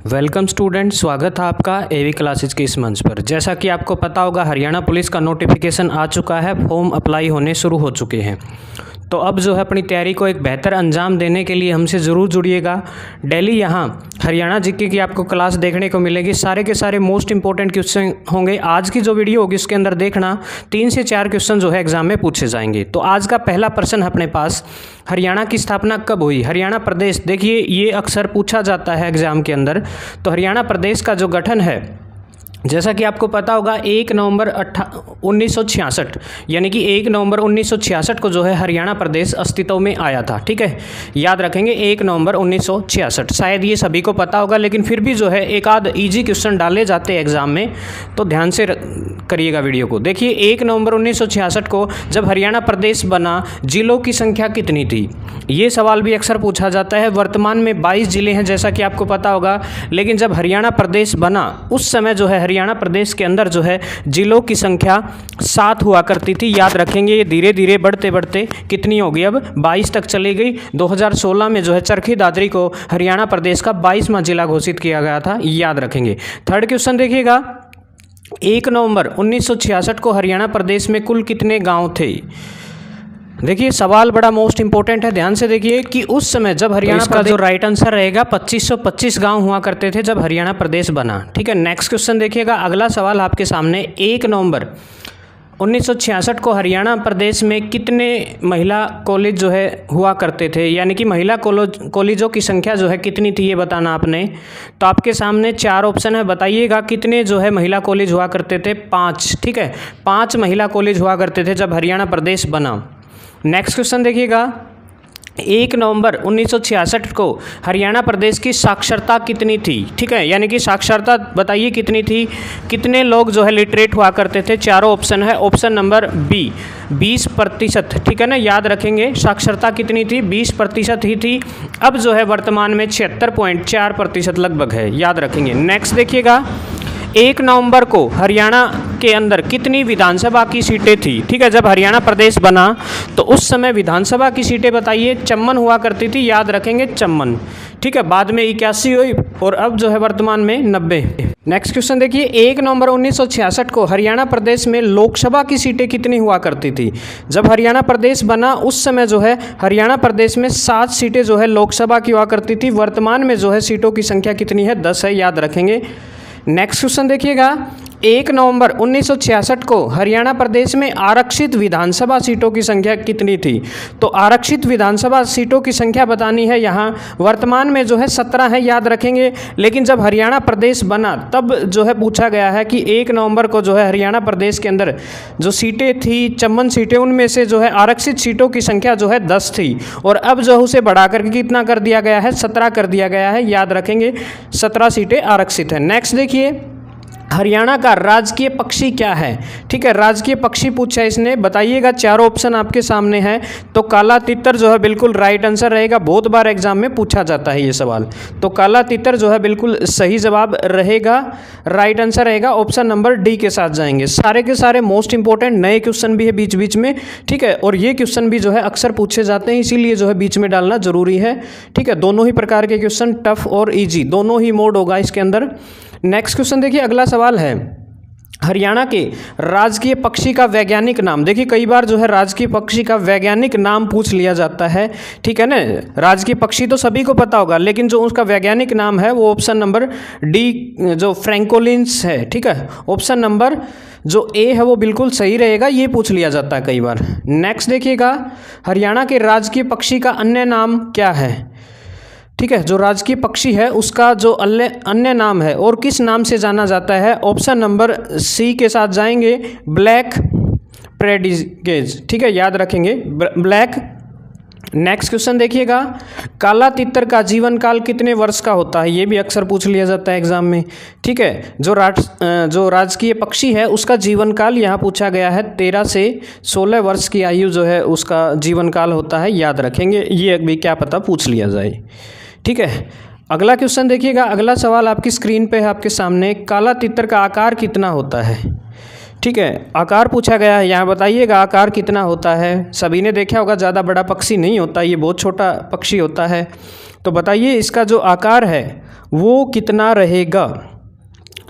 Welcome student, स्वागत है आपका एवी क्लासेज के इस मंच पर। जैसा कि आपको पता होगा, हरियाणा पुलिस का नोटिफिकेशन आ चुका है, फॉर्म अप्लाई होने शुरू हो चुके हैं। तो अब जो है अपनी तैयारी को एक बेहतर अंजाम देने के लिए हमसे ज़रूर जुड़िएगा। डेली यहाँ हरियाणा जीके की आपको क्लास देखने को मिलेगी। सारे के सारे मोस्ट इंपॉर्टेंट क्वेश्चन होंगे। आज की जो वीडियो होगी उसके अंदर देखना 3 से 4 क्वेश्चन जो है एग्जाम में पूछे जाएंगे। तो आज का पहला प्रश्न अपने पास, हरियाणा की स्थापना कब हुई? हरियाणा प्रदेश, देखिए ये अक्सर पूछा जाता है एग्जाम के अंदर। तो हरियाणा प्रदेश का जो गठन है, जैसा कि आपको पता होगा, 1 नवंबर 1966 यानी कि 1 नवंबर 1966 को जो है हरियाणा प्रदेश अस्तित्व में आया था। ठीक है, याद रखेंगे 1 नवंबर 1966। शायद ये सभी को पता होगा, लेकिन फिर भी जो है एक आध ईजी क्वेश्चन डाले जाते हैं एग्जाम में, तो ध्यान से करिएगा वीडियो को। देखिए 1 नवंबर 1966 को जब हरियाणा प्रदेश बना, जिलों की संख्या कितनी थी? ये सवाल भी अक्सर पूछा जाता है। वर्तमान में 22 जिले हैं, जैसा कि आपको पता होगा, लेकिन जब हरियाणा प्रदेश बना उस समय जो है हरियाणा प्रदेश के अंदर जो है जिलों की संख्या 7 हुआ करती थी। याद रखेंगे, ये धीरे धीरे बढ़ते बढ़ते कितनी हो गई, अब 22 तक चली गई। 2016 में जो है चरखी दादरी को हरियाणा प्रदेश का 22वां जिला घोषित किया गया था, याद रखेंगे। थर्ड क्वेश्चन देखिएगा, 1 नवंबर 1966 को हरियाणा प्रदेश में कुल कितने गाँव थे? देखिए सवाल बड़ा मोस्ट इंपॉर्टेंट है, ध्यान से देखिए कि उस समय जब हरियाणा का जो राइट आंसर रहेगा 2525 गांव हुआ करते थे जब हरियाणा प्रदेश बना। ठीक है, नेक्स्ट क्वेश्चन देखिएगा। अगला सवाल आपके सामने, 1 नवंबर 1966 को हरियाणा प्रदेश में कितने महिला कॉलेज जो है हुआ करते थे? यानी कि महिला कॉलेजों की संख्या जो है कितनी थी, ये बताना आपने। तो आपके सामने 4 ऑप्शन है, बताइएगा कितने जो है महिला कॉलेज हुआ करते थे? 5। ठीक है, 5 महिला कॉलेज हुआ करते थे जब हरियाणा प्रदेश बना। नेक्स्ट क्वेश्चन देखिएगा, 1 नवंबर 1966 को हरियाणा प्रदेश की साक्षरता कितनी थी? ठीक है, यानी कि साक्षरता बताइए कितनी थी, कितने लोग जो है लिटरेट हुआ करते थे? चारों ऑप्शन है। Option number B 20%। ठीक है ना, याद रखेंगे साक्षरता कितनी थी? 20% ही थी। अब जो है वर्तमान में 76.4% लगभग है, याद रखेंगे। नेक्स्ट देखिएगा, 1 नवंबर को हरियाणा के अंदर कितनी विधानसभा की सीटें थी? ठीक है, जब हरियाणा प्रदेश बना तो उस समय विधानसभा की सीटें बताइए। 54 हुआ करती थी, याद रखेंगे 54। ठीक है, बाद में 81 हुई और अब जो है वर्तमान में 90। नेक्स्ट क्वेश्चन देखिए, 1 नवंबर 1966 को हरियाणा प्रदेश में लोकसभा की सीटें कितनी हुआ करती थी? जब हरियाणा प्रदेश बना उस समय जो है हरियाणा प्रदेश में 7 सीटें जो है लोकसभा की हुआ करती थी। वर्तमान में जो है सीटों की संख्या कितनी है? 10 है, याद रखेंगे। नेक्स्ट क्वेश्चन देखिएगा, 1 नवंबर 1966 को हरियाणा प्रदेश में आरक्षित विधानसभा सीटों की संख्या कितनी थी? तो आरक्षित विधानसभा सीटों की संख्या बतानी है यहाँ। वर्तमान में जो है 17 है, याद रखेंगे। लेकिन जब हरियाणा प्रदेश बना तब जो है पूछा गया है कि 1 नवंबर को जो है हरियाणा प्रदेश के अंदर जो सीटें थी 54 सीटें, उनमें से जो है आरक्षित सीटों की संख्या जो है 10 थी और अब जो उसे बढ़ा करके कितना कर दिया गया है? 17 कर दिया गया है, याद रखेंगे। 17 सीटें आरक्षित हैं। नेक्स्ट देखिए, हरियाणा का राजकीय पक्षी क्या है? ठीक है, राजकीय पक्षी पूछा है इसने, बताइएगा। चारों ऑप्शन आपके सामने हैं। तो काला तितर जो है बिल्कुल राइट आंसर रहेगा। बहुत बार एग्जाम में पूछा जाता है ये सवाल, तो काला तितर जो है बिल्कुल सही जवाब रहेगा, राइट आंसर रहेगा। ऑप्शन नंबर डी के साथ जाएंगे। सारे के सारे मोस्ट इंपॉर्टेंट नए क्वेश्चन भी है बीच बीच में। ठीक है, और ये क्वेश्चन भी जो है अक्सर पूछे जाते हैं, इसीलिए जो है बीच में डालना जरूरी है। ठीक है, दोनों ही प्रकार के क्वेश्चन, टफ और ईजी, दोनों ही मोड होगा इसके अंदर। नेक्स्ट क्वेश्चन देखिए, अगला सवाल है, हरियाणा के राजकीय पक्षी का वैज्ञानिक नाम। देखिए कई बार जो है राजकीय पक्षी का वैज्ञानिक नाम पूछ लिया जाता है। ठीक है ना, राजकीय पक्षी तो सभी को पता होगा, लेकिन जो उसका वैज्ञानिक नाम है वो ऑप्शन नंबर डी जो फ्रैंकोलिन्स है। ठीक है, ऑप्शन नंबर जो ए है वो बिल्कुल सही रहेगा, ये पूछ लिया जाता है कई बार। नेक्स्ट देखिएगा, हरियाणा के राजकीय पक्षी का अन्य नाम क्या है? ठीक है, जो राजकीय पक्षी है उसका जो अन्य नाम है और किस नाम से जाना जाता है? ऑप्शन नंबर सी के साथ जाएंगे, ब्लैक प्रेडिगेज। ठीक है, याद रखेंगे, ब्लैक। नेक्स्ट क्वेश्चन देखिएगा, काला तितर का जीवन काल कितने वर्ष का होता है? ये भी अक्सर पूछ लिया जाता है एग्जाम में। ठीक है, जो राजकीय पक्षी है उसका जीवन काल यहाँ पूछा गया है, 13 से 16 वर्ष की आयु जो है उसका जीवन काल होता है, याद रखेंगे। ये भी क्या पता पूछ लिया जाए। ठीक है, अगला क्वेश्चन देखिएगा। अगला सवाल आपकी स्क्रीन पे है आपके सामने, काला तितर का आकार कितना होता है? ठीक है, आकार पूछा गया है, यहाँ बताइएगा आकार कितना होता है। सभी ने देखा होगा, ज़्यादा बड़ा पक्षी नहीं होता, ये बहुत छोटा पक्षी होता है। तो बताइए इसका जो आकार है वो कितना रहेगा।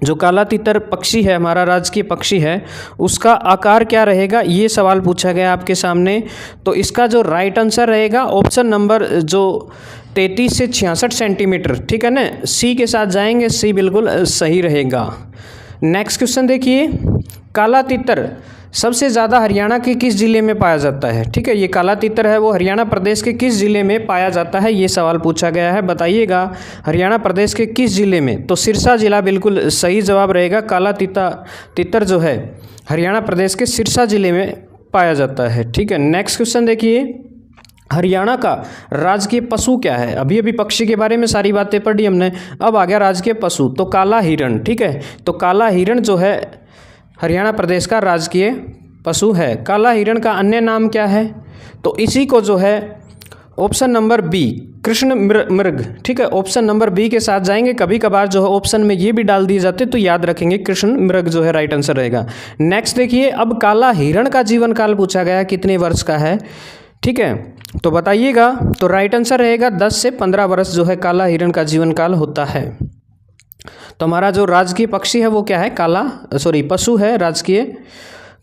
जो काला तीतर पक्षी है, हमारा राजकीय पक्षी है, उसका आकार क्या रहेगा, ये सवाल पूछा गया आपके सामने। तो इसका जो राइट आंसर रहेगा ऑप्शन नंबर जो 33 से 66 सेंटीमीटर, ठीक है ना, सी के साथ जाएंगे, सी बिल्कुल सही रहेगा। नेक्स्ट क्वेश्चन देखिए, काला तीतर सबसे ज़्यादा हरियाणा के किस ज़िले में पाया जाता है। ठीक है, ये काला तीतर है वो हरियाणा प्रदेश के किस ज़िले में पाया जाता है, ये सवाल पूछा गया है। बताइएगा हरियाणा प्रदेश के किस ज़िले में। तो सिरसा ज़िला बिल्कुल सही जवाब रहेगा। काला तीतर जो है हरियाणा प्रदेश के सिरसा ज़िले में पाया जाता है। ठीक है, नेक्स्ट क्वेश्चन देखिए, हरियाणा का राजकीय पशु क्या है। अभी अभी पक्षी के बारे में सारी बातें पढ़ी हमने, अब आ गया राजकीय पशु। तो काला हिरण, ठीक है, तो काला हिरण जो है हरियाणा प्रदेश का राजकीय पशु है। काला हिरण का अन्य नाम क्या है, तो इसी को जो है ऑप्शन नंबर बी कृष्ण मृग, ठीक है, ऑप्शन नंबर बी के साथ जाएंगे। कभी कभार जो है ऑप्शन में ये भी डाल दिए जाते, तो याद रखेंगे कृष्ण मृग जो है राइट आंसर रहेगा। नेक्स्ट देखिए, अब काला हिरण का जीवन काल पूछा गया कितने वर्ष का है। ठीक है, तो बताइएगा। तो राइट आंसर रहेगा 10 से 15 वर्ष जो है काला हिरण का जीवन काल होता है। तो हमारा जो राजकीय पक्षी है वो क्या है, पशु है राजकीय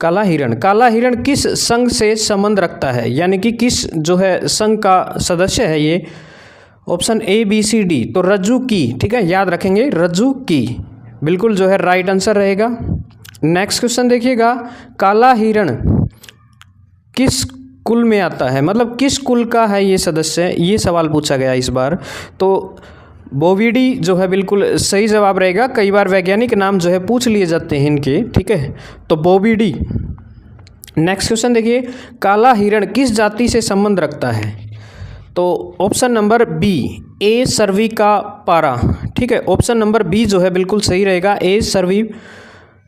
काला हिरण। काला हिरण किस संघ से संबंध रखता है, यानी कि किस जो है संघ का सदस्य है ये। Option A B C D, तो रज्जू की, ठीक है, याद रखेंगे रज्जू की बिल्कुल जो है राइट आंसर रहेगा। नेक्स्ट क्वेश्चन देखिएगा, काला हिरण किस कुल में आता है, मतलब किस कुल का है ये सदस्य, ये सवाल पूछा गया इस बार। तो बोविडी जो है बिल्कुल सही जवाब रहेगा। कई बार वैज्ञानिक नाम जो है पूछ लिए जाते हैं इनके, ठीक है, तो बोविडी। नेक्स्ट क्वेश्चन देखिए, काला हिरण किस जाति से संबंध रखता है। तो ऑप्शन नंबर बी ए सर्विका पारा, ठीक है, ऑप्शन नंबर बी जो है बिल्कुल सही रहेगा, ए सर्वी।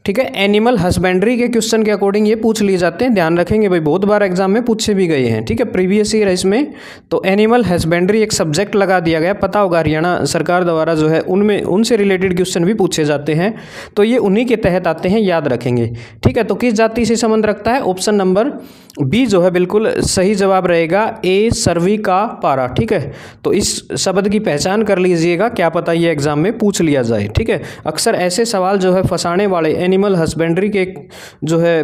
ठीक है, एनिमल हस्बेंड्री के क्वेश्चन के अकॉर्डिंग ये पूछ लिए जाते हैं, ध्यान रखेंगे भाई, बहुत बार एग्जाम में पूछे भी गए हैं। ठीक है, प्रीवियस ईयर इसमें तो एनिमल हस्बेंड्री एक सब्जेक्ट लगा दिया गया, पता होगा हरियाणा सरकार द्वारा जो है उनमें उनसे रिलेटेड क्वेश्चन भी पूछे जाते हैं, तो ये उन्हीं के तहत आते हैं, याद रखेंगे। ठीक है, तो किस जाति से संबंध रखता है, ऑप्शन नंबर बी जो है बिल्कुल सही जवाब रहेगा, ए सर्विका पारा। ठीक है, तो इस शब्द की पहचान कर लीजिएगा, क्या पता ये एग्जाम में पूछ लिया जाए। ठीक है, अक्सर ऐसे सवाल जो है फंसाने वाले एनिमल हस्बेंड्री के जो है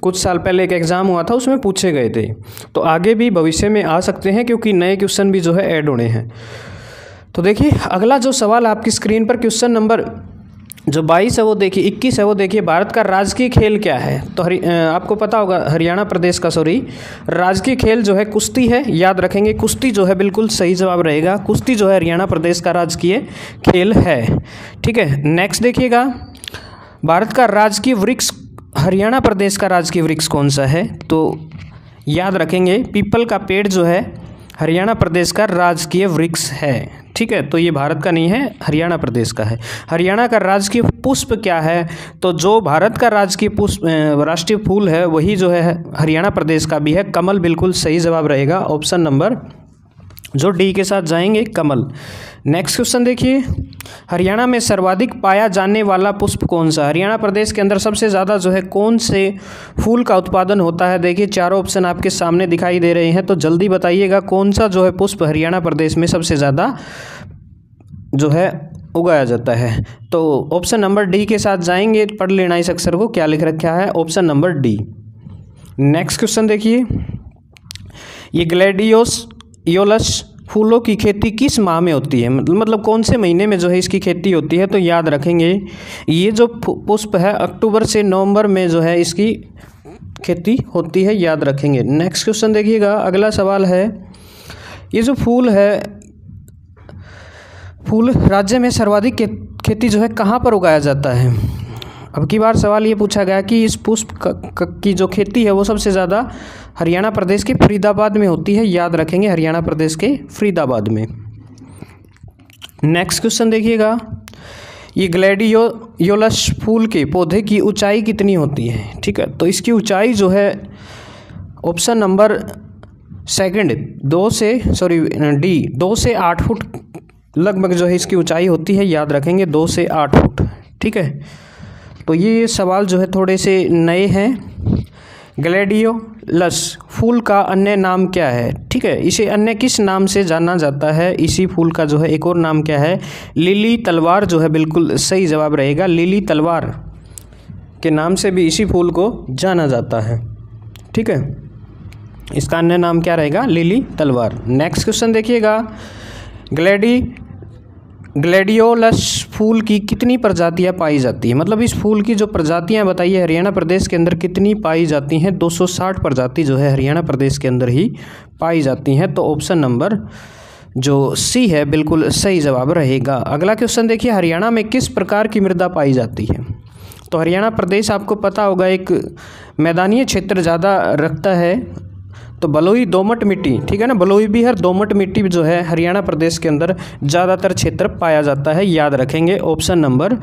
कुछ साल पहले एक एग्ज़ाम हुआ था उसमें पूछे गए थे, तो आगे भी भविष्य में आ सकते हैं क्योंकि नए क्वेश्चन भी जो है ऐड होने हैं। तो देखिए अगला जो सवाल आपकी स्क्रीन पर क्वेश्चन नंबर जो 22 है वो देखिए, 21 है वो देखिए, भारत का राजकीय खेल क्या है। तो आपको पता होगा हरियाणा प्रदेश का राजकीय खेल जो है कुश्ती है, याद रखेंगे कुश्ती जो है बिल्कुल सही जवाब रहेगा। कुश्ती जो है हरियाणा प्रदेश का राजकीय खेल है। ठीक है, नेक्स्ट देखिएगा, भारत का राजकीय वृक्ष, हरियाणा प्रदेश का राजकीय वृक्ष कौन सा है। तो याद रखेंगे पीपल का पेड़ जो है हरियाणा प्रदेश का राजकीय वृक्ष है। ठीक है, तो ये भारत का नहीं है, हरियाणा प्रदेश का है। हरियाणा का राजकीय पुष्प क्या है, तो जो भारत का राजकीय पुष्प राष्ट्रीय फूल है वही जो है हरियाणा प्रदेश का भी है, कमल बिल्कुल सही जवाब रहेगा, ऑप्शन नंबर जो डी के साथ जाएंगे कमल। नेक्स्ट क्वेश्चन देखिए, हरियाणा में सर्वाधिक पाया जाने वाला पुष्प कौन सा। हरियाणा प्रदेश के अंदर सबसे ज़्यादा जो है कौन से फूल का उत्पादन होता है। देखिए चारों ऑप्शन आपके सामने दिखाई दे रहे हैं, तो जल्दी बताइएगा कौन सा जो है पुष्प हरियाणा प्रदेश में सबसे ज़्यादा जो है उगाया जाता है। तो ऑप्शन नंबर डी के साथ जाएंगे, पढ़ लेना इस अक्षर को, क्या लिख रखा है, option number D. Next question देखिए, ये ग्लैडियोलस फूलों की खेती किस माह में होती है, मतलब कौन से महीने में जो है इसकी खेती होती है। तो याद रखेंगे ये जो पुष्प है अक्टूबर से नवंबर में जो है इसकी खेती होती है, याद रखेंगे। नेक्स्ट क्वेश्चन देखिएगा, अगला सवाल है, ये जो फूल है, फूल राज्य में सर्वाधिक खेती जो है कहाँ पर उगाया जाता है। अब की बार सवाल ये पूछा गया कि इस पुष्प की जो खेती है वो सबसे ज़्यादा हरियाणा प्रदेश के फरीदाबाद में होती है, याद रखेंगे हरियाणा प्रदेश के फरीदाबाद में। नेक्स्ट क्वेश्चन देखिएगा, ये ग्लैडियोलस फूल के पौधे की ऊंचाई कितनी होती है। ठीक है, तो इसकी ऊंचाई जो है ऑप्शन नंबर सेकंड डी 2 से 8 फुट लगभग जो है इसकी ऊंचाई होती है, याद रखेंगे 2 से 8 फुट। ठीक है, तो ये सवाल जो है थोड़े से नए हैं। ग्लैडियोलस फूल का अन्य नाम क्या है? ठीक है, इसे अन्य किस नाम से जाना जाता है? इसी फूल का जो है एक और नाम क्या है? लिली तलवार जो है बिल्कुल सही जवाब रहेगा। लिली तलवार के नाम से भी इसी फूल को जाना जाता है। ठीक है, इसका अन्य नाम क्या रहेगा? लिली तलवार। नेक्स्ट क्वेश्चन देखिएगा, ग्लैडियोलस फूल की कितनी प्रजातियां पाई जाती है? मतलब इस फूल की जो प्रजातियां बताइए हरियाणा प्रदेश के अंदर कितनी पाई जाती हैं? 260 प्रजाति जो है हरियाणा प्रदेश के अंदर ही पाई जाती हैं। तो ऑप्शन नंबर जो सी है बिल्कुल सही जवाब रहेगा। अगला क्वेश्चन देखिए, हरियाणा में किस प्रकार की मृदा पाई जाती है? तो हरियाणा प्रदेश आपको पता होगा एक मैदानी क्षेत्र ज़्यादा रखता है, तो बलुई दोमट मिट्टी, ठीक है ना, बलुई भी है, दोमट मिट्टी जो है हरियाणा प्रदेश के अंदर ज़्यादातर क्षेत्र पाया जाता है। याद रखेंगे ऑप्शन नंबर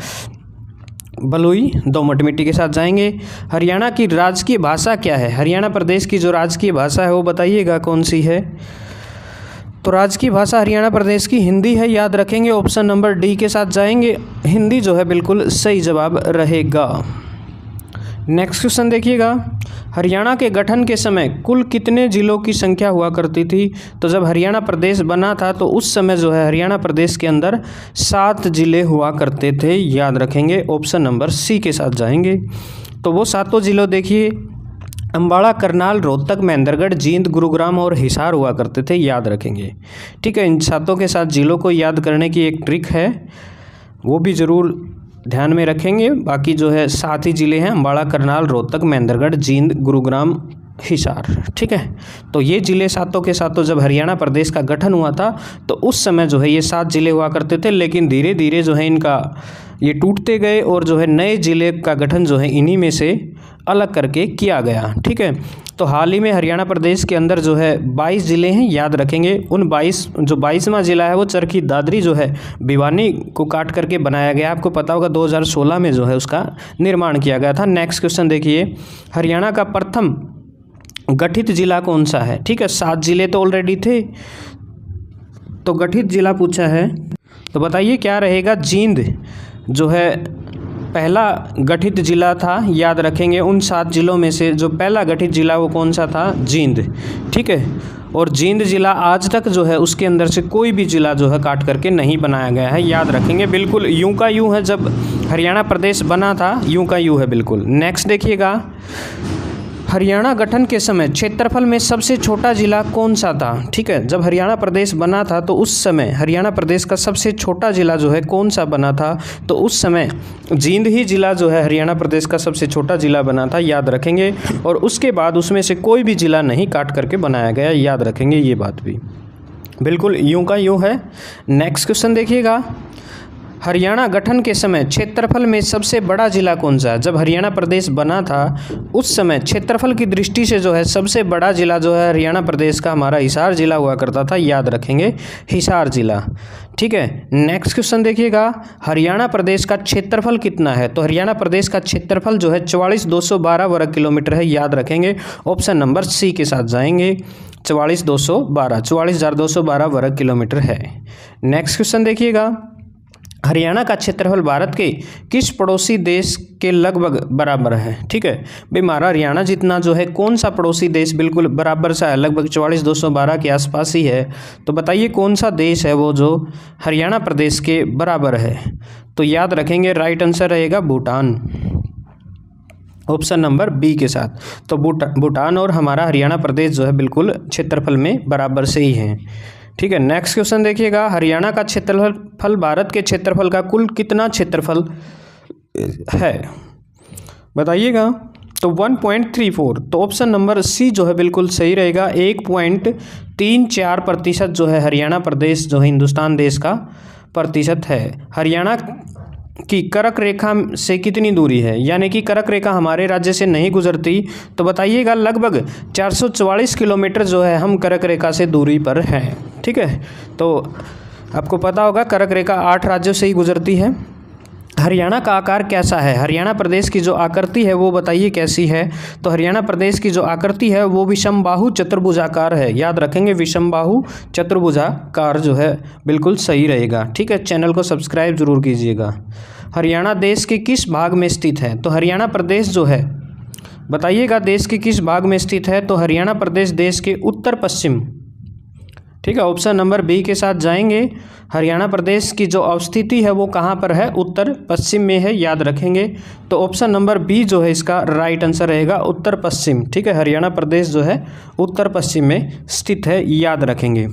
बलुई दोमट मिट्टी के साथ जाएंगे। हरियाणा की राजकीय भाषा क्या है? हरियाणा प्रदेश की जो राजकीय भाषा है वो बताइएगा कौन सी है? तो राजकीय भाषा हरियाणा प्रदेश की हिंदी है। याद रखेंगे ऑप्शन नंबर डी के साथ जाएंगे, हिंदी जो है बिल्कुल सही जवाब रहेगा। नेक्स्ट क्वेश्चन देखिएगा, हरियाणा के गठन के समय कुल कितने जिलों की संख्या हुआ करती थी? तो जब हरियाणा प्रदेश बना था तो उस समय जो है हरियाणा प्रदेश के अंदर 7 जिले हुआ करते थे। याद रखेंगे ऑप्शन नंबर सी के साथ जाएंगे। तो वो 7 जिलों देखिए, अम्बाड़ा, करनाल, रोहतक, महेंद्रगढ़, जींद, गुरुग्राम और हिसार हुआ करते थे। याद रखेंगे। ठीक है, इन 7 के साथ जिलों को याद करने की एक ट्रिक है, वो भी ज़रूर ध्यान में रखेंगे। बाकी जो है 7 ही जिले हैं, अम्बाड़ा, करनाल, रोहतक, महेंद्रगढ़, जींद, गुरुग्राम, हिसार। ठीक है, तो ये जिले 7 के 7 जब हरियाणा प्रदेश का गठन हुआ था तो उस समय जो है ये 7 जिले हुआ करते थे, लेकिन धीरे धीरे जो है इनका ये टूटते गए और जो है नए जिले का गठन जो है इन्हीं में से अलग करके किया गया। ठीक है, तो हाल ही में हरियाणा प्रदेश के अंदर जो है 22 ज़िले हैं। याद रखेंगे उन 22वां ज़िला है वो चरखी दादरी जो है भिवानी को काट करके बनाया गया। आपको पता होगा 2016 में जो है उसका निर्माण किया गया था। नेक्स्ट क्वेश्चन देखिए, हरियाणा का प्रथम गठित जिला कौन सा है? ठीक है, 7 जिले तो ऑलरेडी थे, तो गठित जिला पूछा है, तो बताइए क्या रहेगा? जींद जो है पहला गठित जिला था। याद रखेंगे उन 7 जिलों में से जो पहला गठित जिला वो कौन सा था? जींद। ठीक है, और जींद जिला आज तक जो है उसके अंदर से कोई भी जिला जो है काट करके नहीं बनाया गया है। याद रखेंगे, बिल्कुल यूं का यूं है, जब हरियाणा प्रदेश बना था यूं का यूं है बिल्कुल। नेक्स्ट देखिएगा, हरियाणा गठन के समय क्षेत्रफल में सबसे छोटा जिला कौन सा था? ठीक है, जब हरियाणा प्रदेश बना था तो उस समय हरियाणा प्रदेश का सबसे छोटा जिला जो है कौन सा बना था? तो उस समय जींद ही जिला जो है हरियाणा प्रदेश का सबसे छोटा जिला बना था। याद रखेंगे, और उसके बाद उसमें से कोई भी जिला नहीं काट करके बनाया गया। याद रखेंगे ये बात भी, बिल्कुल यूं का यूं है। नेक्स्ट क्वेश्चन देखिएगा, हरियाणा गठन के समय क्षेत्रफल में सबसे बड़ा जिला कौन सा है? जब हरियाणा प्रदेश बना था उस समय क्षेत्रफल की दृष्टि से जो है सबसे बड़ा जिला जो है हरियाणा प्रदेश का हमारा हिसार जिला हुआ करता था। याद रखेंगे हिसार जिला। ठीक है, नेक्स्ट क्वेश्चन देखिएगा, हरियाणा प्रदेश का क्षेत्रफल कितना है? तो हरियाणा प्रदेश का क्षेत्रफल जो है 44,212 वर्ग किलोमीटर है। याद रखेंगे ऑप्शन नंबर सी के साथ जाएंगे, 44,212 वर्ग किलोमीटर है। नेक्स्ट क्वेश्चन देखिएगा, हरियाणा का क्षेत्रफल भारत के किस पड़ोसी देश के लगभग बराबर है? ठीक है भाई, हमारा हरियाणा जितना जो है कौन सा पड़ोसी देश बिल्कुल बराबर सा है, लगभग 44,212 के आसपास ही है। तो बताइए कौन सा देश है वो जो हरियाणा प्रदेश के बराबर है? तो याद रखेंगे राइट आंसर रहेगा भूटान, ऑप्शन नंबर बी के साथ। तो भूटान और हमारा हरियाणा प्रदेश जो है बिल्कुल क्षेत्रफल में बराबर से ही हैं। ठीक है, नेक्स्ट क्वेश्चन देखिएगा, हरियाणा का क्षेत्रफल भारत के क्षेत्रफल का कुल कितना क्षेत्रफल है? बताइएगा। तो 1.34, तो ऑप्शन नंबर सी जो है बिल्कुल सही रहेगा। 1.34% जो है हरियाणा प्रदेश जो है हिंदुस्तान देश का प्रतिशत है। हरियाणा की कर्क रेखा से कितनी दूरी है? यानी कि कर्क रेखा हमारे राज्य से नहीं गुजरती, तो बताइएगा लगभग 444 किलोमीटर जो है हम कर्क रेखा से दूरी पर हैं। ठीक है, तो आपको पता होगा कर्क रेखा 8 राज्यों से ही गुजरती है। हरियाणा का आकार कैसा है? हरियाणा प्रदेश की जो आकृति है वो बताइए कैसी है? तो हरियाणा प्रदेश की जो आकृति है वो विषमबाहु चतुर्भुजाकार है। याद रखेंगे विषमबाहु चतुर्भुजाकार जो है बिल्कुल सही रहेगा। ठीक है, चैनल को सब्सक्राइब जरूर कीजिएगा। हरियाणा देश के किस भाग में स्थित है? तो हरियाणा प्रदेश जो है बताइएगा देश के किस भाग में स्थित है? तो हरियाणा प्रदेश देश के उत्तर पश्चिम, ठीक है, ऑप्शन नंबर बी के साथ जाएंगे। हरियाणा प्रदेश की जो अवस्थिति है वो कहाँ पर है? उत्तर पश्चिम में है, याद रखेंगे। तो ऑप्शन नंबर बी जो है इसका राइट आंसर रहेगा, उत्तर पश्चिम। ठीक है, हरियाणा प्रदेश जो है उत्तर पश्चिम में स्थित है, याद रखेंगे।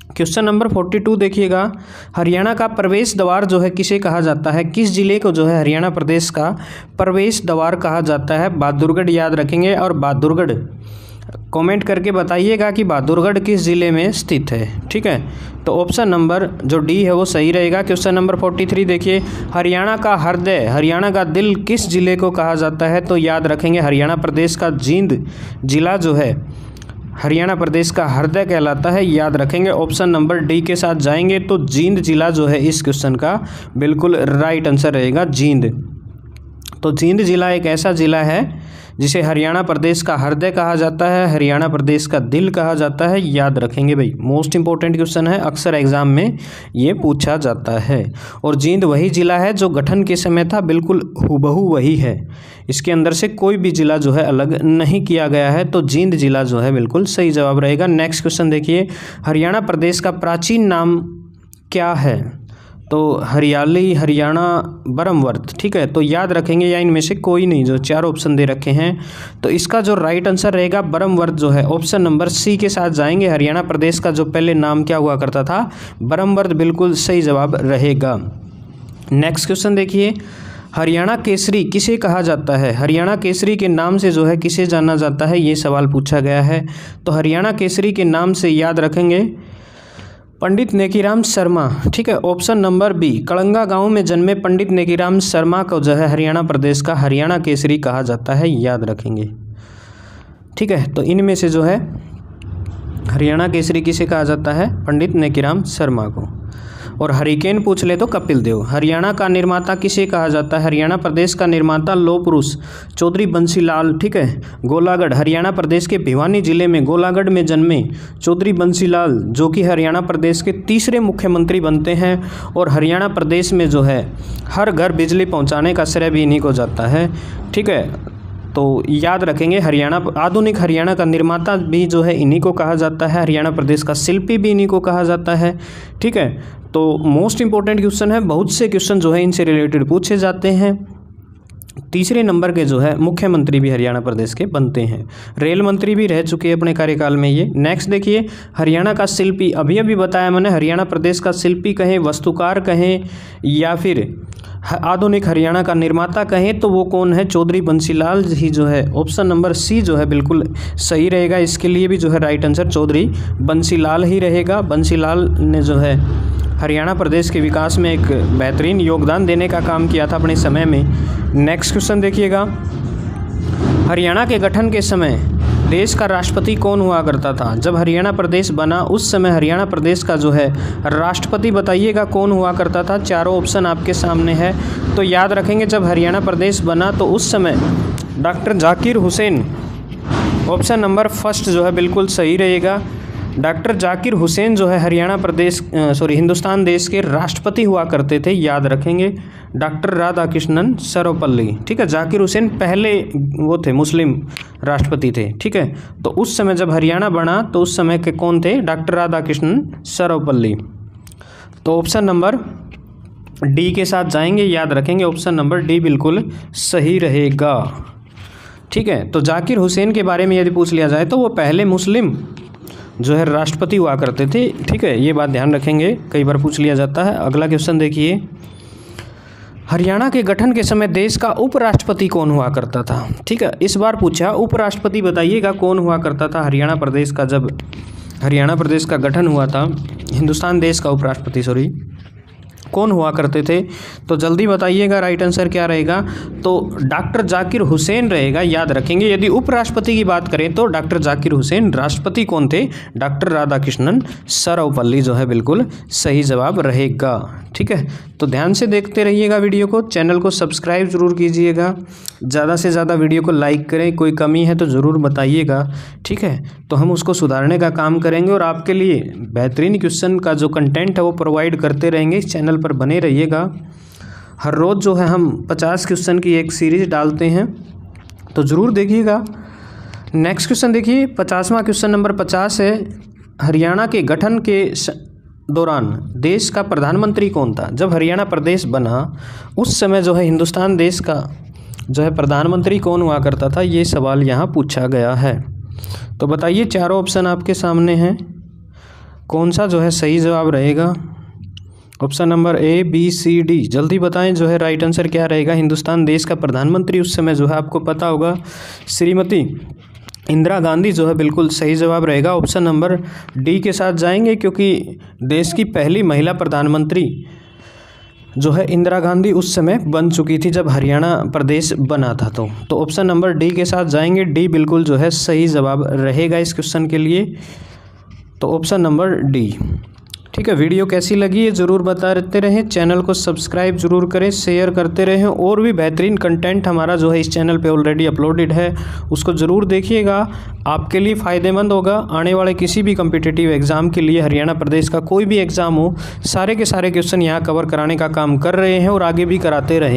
क्वेश्चन नंबर 42 देखिएगा, हरियाणा का प्रवेश द्वार जो है किसे कहा जाता है? किस जिले को जो है हरियाणा प्रदेश का प्रवेश द्वार कहा जाता है? बहादुरगढ़, याद रखेंगे। और बहादुरगढ़ कमेंट करके बताइएगा कि बहादुरगढ़ किस जिले में स्थित है। ठीक है, तो ऑप्शन नंबर जो डी है वो सही रहेगा। क्वेश्चन नंबर 43 देखिए, हरियाणा का हृदय, हरियाणा का दिल किस जिले को कहा जाता है? तो याद रखेंगे हरियाणा प्रदेश का जींद जिला जो है हरियाणा प्रदेश का हृदय कहलाता है, याद रखेंगे। ऑप्शन नंबर डी के साथ जाएंगे तो जींद जिला जो है इस क्वेश्चन का बिल्कुल राइट आंसर रहेगा, जींद। तो जींद जिला एक ऐसा जिला है जिसे हरियाणा प्रदेश का हृदय कहा जाता है, हरियाणा प्रदेश का दिल कहा जाता है, याद रखेंगे भाई। मोस्ट इंपॉर्टेंट क्वेश्चन है, अक्सर एग्जाम में ये पूछा जाता है। और जींद वही जिला है जो गठन के समय था, बिल्कुल हूबहू वही है, इसके अंदर से कोई भी जिला जो है अलग नहीं किया गया है। तो जींद जिला जो है बिल्कुल सही जवाब रहेगा। नेक्स्ट क्वेश्चन देखिए, हरियाणा प्रदेश का प्राचीन नाम क्या है? तो हरियाली, हरियाणा, बरमवर्त। ठीक है, तो याद रखेंगे या इनमें से कोई नहीं, जो चार ऑप्शन दे रखे हैं। तो इसका जो राइट आंसर रहेगा बरमवर्त जो है, ऑप्शन नंबर सी के साथ जाएंगे। हरियाणा प्रदेश का जो पहले नाम क्या हुआ करता था? बरमवर्त, बिल्कुल सही जवाब रहेगा। नेक्स्ट क्वेश्चन देखिए, हरियाणा केसरी किसे कहा जाता है? हरियाणा केसरी के नाम से जो है किसे जाना जाता है? ये सवाल पूछा गया है। तो हरियाणा केसरी के नाम से याद रखेंगे पंडित नेकीराम शर्मा। ठीक है, ऑप्शन नंबर बी, कड़ंगा गांव में जन्मे पंडित नेकीराम शर्मा को जो है हरियाणा प्रदेश का हरियाणा केसरी कहा जाता है, याद रखेंगे। ठीक है, तो इनमें से जो है हरियाणा केसरी किसे कहा जाता है? पंडित नेकीराम शर्मा को। और हरिकेन पूछ ले तो कपिल देव। हरियाणा का निर्माता किसे कहा जाता है? हरियाणा प्रदेश का निर्माता लौह पुरुष चौधरी बंसीलाल। ठीक है, गोलागढ़, हरियाणा प्रदेश के भिवानी जिले में गोलागढ़ में जन्मे चौधरी बंसीलाल, जो कि हरियाणा प्रदेश के तीसरे मुख्यमंत्री बनते हैं। और हरियाणा प्रदेश में जो है हर घर बिजली पहुंचाने का श्रेय भी इन्हीं को जाता है। ठीक है, तो याद रखेंगे हरियाणा, आधुनिक हरियाणा का निर्माता भी जो है इन्हीं को कहा जाता है, हरियाणा प्रदेश का शिल्पी भी इन्हीं को कहा जाता है। ठीक है, तो मोस्ट इंपॉर्टेंट क्वेश्चन है, बहुत से क्वेश्चन जो है इनसे रिलेटेड पूछे जाते हैं। तीसरे नंबर के जो है मुख्यमंत्री भी हरियाणा प्रदेश के बनते हैं, रेल मंत्री भी रह चुके हैं अपने कार्यकाल में ये। नेक्स्ट देखिए, हरियाणा का शिल्पी, अभी अभी बताया मैंने, हरियाणा प्रदेश का शिल्पी कहें, वस्तुकार कहें या फिर आधुनिक हरियाणा का निर्माता कहें तो वो कौन है? चौधरी बंसीलाल ही जो है। ऑप्शन नंबर सी जो है बिल्कुल सही रहेगा, इसके लिए भी जो है राइट आंसर चौधरी बंसीलाल ही रहेगा। बंसीलाल ने जो है हरियाणा प्रदेश के विकास में एक बेहतरीन योगदान देने का काम किया था अपने समय में। नेक्स्ट क्वेश्चन देखिएगा, हरियाणा के गठन के समय देश का राष्ट्रपति कौन हुआ करता था? जब हरियाणा प्रदेश बना उस समय हरियाणा प्रदेश का जो है राष्ट्रपति बताइएगा कौन हुआ करता था? चारों ऑप्शन आपके सामने है, तो याद रखेंगे जब हरियाणा प्रदेश बना तो उस समय doctor Zakir Hussain, option number first जो है बिल्कुल सही रहेगा। डॉक्टर जाकिर हुसैन जो है हरियाणा प्रदेश हिंदुस्तान देश के राष्ट्रपति हुआ करते थे, याद रखेंगे। डॉक्टर राधाकृष्णन सर्वपल्ली। ठीक है, जाकिर हुसैन पहले वो थे मुस्लिम राष्ट्रपति थे। ठीक है, तो उस समय जब हरियाणा बना तो उस समय के कौन थे? डॉक्टर राधाकृष्णन सर्वपल्ली। तो ऑप्शन नंबर डी के साथ जाएंगे, याद रखेंगे ऑप्शन नंबर डी बिल्कुल सही रहेगा। ठीक है, तो जाकिर हुसैन के बारे में यदि पूछ लिया जाए तो वो पहले मुस्लिम जो है राष्ट्रपति हुआ करते थे। ठीक है, ये बात ध्यान रखेंगे, कई बार पूछ लिया जाता है। अगला क्वेश्चन देखिए, हरियाणा के गठन के समय देश का उपराष्ट्रपति कौन हुआ करता था? ठीक है, इस बार पूछा उपराष्ट्रपति बताइएगा कौन हुआ करता था हरियाणा प्रदेश का, जब हरियाणा प्रदेश का गठन हुआ था, हिंदुस्तान देश का उपराष्ट्रपति कौन हुआ करते थे? तो जल्दी बताइएगा राइट आंसर क्या रहेगा? तो डॉक्टर जाकिर हुसैन रहेगा, याद रखेंगे। यदि उपराष्ट्रपति की बात करें तो डॉक्टर जाकिर हुसैन, राष्ट्रपति कौन थे? डॉक्टर राधाकृष्णन सर्वपल्ली जो है बिल्कुल सही जवाब रहेगा। ठीक है, तो ध्यान से देखते रहिएगा वीडियो को, चैनल को सब्सक्राइब जरूर कीजिएगा, ज़्यादा से ज़्यादा वीडियो को लाइक करें, कोई कमी है तो ज़रूर बताइएगा। ठीक है, तो हम उसको सुधारने का काम करेंगे और आपके लिए बेहतरीन क्वेश्चन का जो कंटेंट है वो प्रोवाइड करते रहेंगे। इस चैनल पर बने रहिएगा। हर रोज़ जो है हम 50 क्वेश्चन की एक सीरीज़ डालते हैं, तो ज़रूर देखिएगा। नेक्स्ट क्वेश्चन देखिए, 50वां क्वेश्चन नंबर 50 है, हरियाणा के गठन के दौरान देश का प्रधानमंत्री कौन था? जब हरियाणा प्रदेश बना उस समय जो है हिंदुस्तान देश का जो है प्रधानमंत्री कौन हुआ करता था, ये सवाल यहाँ पूछा गया है। तो बताइए, चारों ऑप्शन आपके सामने हैं, कौन सा जो है सही जवाब रहेगा? Option number A, B, C, D, जल्दी बताएं जो है राइट आंसर क्या रहेगा। हिंदुस्तान देश का प्रधानमंत्री उस समय जो है आपको पता होगा श्रीमती इंदिरा गांधी जो है बिल्कुल सही जवाब रहेगा। ऑप्शन नंबर डी के साथ जाएंगे, क्योंकि देश की पहली महिला प्रधानमंत्री जो है इंदिरा गांधी उस समय बन चुकी थी जब हरियाणा प्रदेश बना था। तो ऑप्शन नंबर डी के साथ जाएंगे, डी बिल्कुल जो है सही जवाब रहेगा इस क्वेश्चन के लिए। तो ऑप्शन नंबर डी। ठीक है, वीडियो कैसी लगी है ज़रूर बताते रहें, चैनल को सब्सक्राइब जरूर करें, शेयर करते रहें, और भी बेहतरीन कंटेंट हमारा जो है इस चैनल पे ऑलरेडी अपलोडेड है, उसको ज़रूर देखिएगा, आपके लिए फ़ायदेमंद होगा। आने वाले किसी भी कम्पिटिटिव एग्ज़ाम के लिए, हरियाणा प्रदेश का कोई भी एग्ज़ाम हो, सारे के सारे क्वेश्चन यहाँ कवर कराने का काम कर रहे हैं और आगे भी कराते रहें।